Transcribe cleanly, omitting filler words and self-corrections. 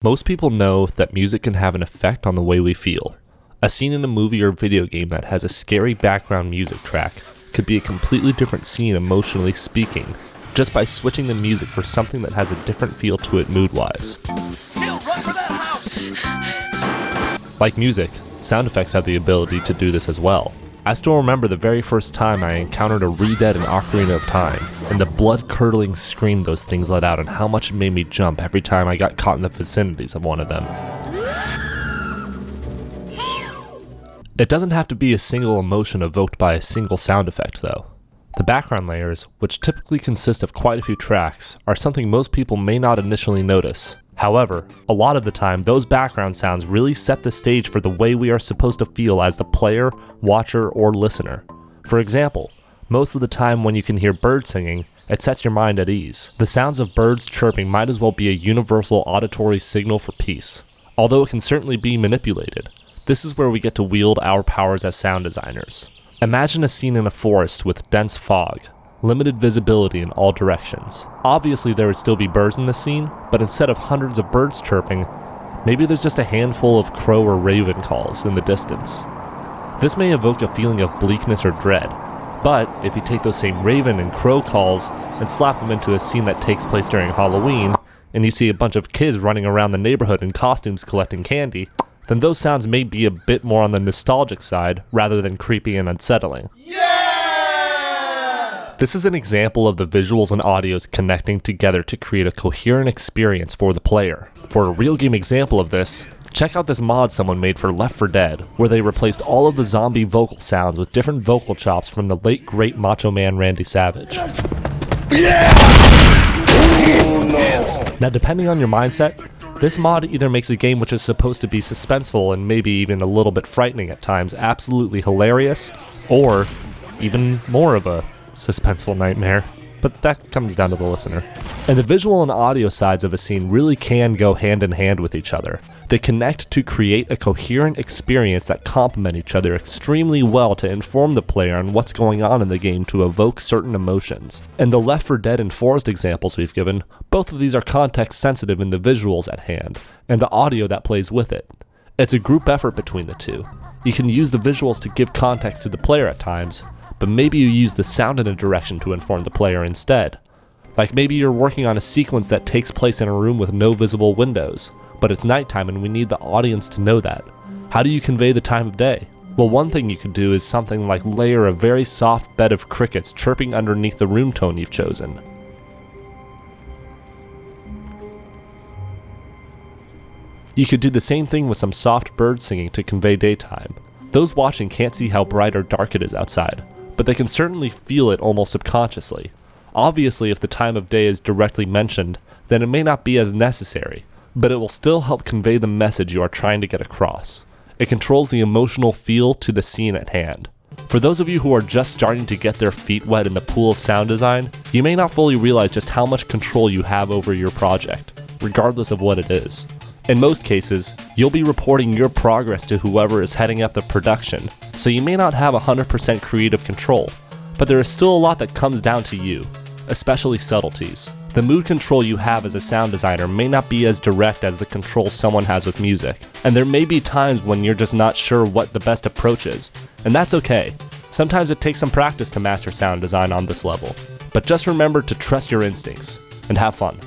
Most people know that music can have an effect on the way we feel. A scene in a movie or video game that has a scary background music track could be a completely different scene emotionally speaking, just by switching the music for something that has a different feel to it mood-wise. Like music, sound effects have the ability to do this as well. I still remember the very first time I encountered a Re-Dead in Ocarina of Time, and the blood-curdling scream those things let out and how much it made me jump every time I got caught in the vicinities of one of them. It doesn't have to be a single emotion evoked by a single sound effect though. The background layers, which typically consist of quite a few tracks, are something most people may not initially notice. However, a lot of the time, those background sounds really set the stage for the way we are supposed to feel as the player, watcher, or listener. For example, most of the time when you can hear birds singing, it sets your mind at ease. The sounds of birds chirping might as well be a universal auditory signal for peace, although it can certainly be manipulated. This is where we get to wield our powers as sound designers. Imagine a scene in a forest with dense fog, limited visibility in all directions. Obviously there would still be birds in the scene, but instead of hundreds of birds chirping, maybe there's just a handful of crow or raven calls in the distance. This may evoke a feeling of bleakness or dread, but if you take those same raven and crow calls and slap them into a scene that takes place during Halloween, and you see a bunch of kids running around the neighborhood in costumes collecting candy, then those sounds may be a bit more on the nostalgic side rather than creepy and unsettling. This is an example of the visuals and audios connecting together to create a coherent experience for the player. For a real game example of this, check out this mod someone made for Left 4 Dead, where they replaced all of the zombie vocal sounds with different vocal chops from the late great Macho Man Randy Savage. Now depending on your mindset, this mod either makes a game which is supposed to be suspenseful and maybe even a little bit frightening at times absolutely hilarious, or even more of a suspenseful nightmare, but that comes down to the listener. And the visual and audio sides of a scene really can go hand in hand with each other. They connect to create a coherent experience that complement each other extremely well to inform the player on what's going on in the game to evoke certain emotions. And the Left 4 Dead and Forest examples we've given, both of these are context sensitive in the visuals at hand, and the audio that plays with it. It's a group effort between the two. You can use the visuals to give context to the player at times, but maybe you use the sound in a direction to inform the player instead. Like maybe you're working on a sequence that takes place in a room with no visible windows, but it's nighttime and we need the audience to know that. How do you convey the time of day? Well, one thing you could do is something like layer a very soft bed of crickets chirping underneath the room tone you've chosen. You could do the same thing with some soft bird singing to convey daytime. Those watching can't see how bright or dark it is outside, but they can certainly feel it almost subconsciously. Obviously, if the time of day is directly mentioned, then it may not be as necessary, but it will still help convey the message you are trying to get across. It controls the emotional feel to the scene at hand. For those of you who are just starting to get their feet wet in the pool of sound design, you may not fully realize just how much control you have over your project, regardless of what it is. In most cases, you'll be reporting your progress to whoever is heading up the production, so you may not have 100% creative control, but there is still a lot that comes down to you, especially subtleties. The mood control you have as a sound designer may not be as direct as the control someone has with music, and there may be times when you're just not sure what the best approach is, and that's okay. Sometimes it takes some practice to master sound design on this level, but just remember to trust your instincts, and have fun.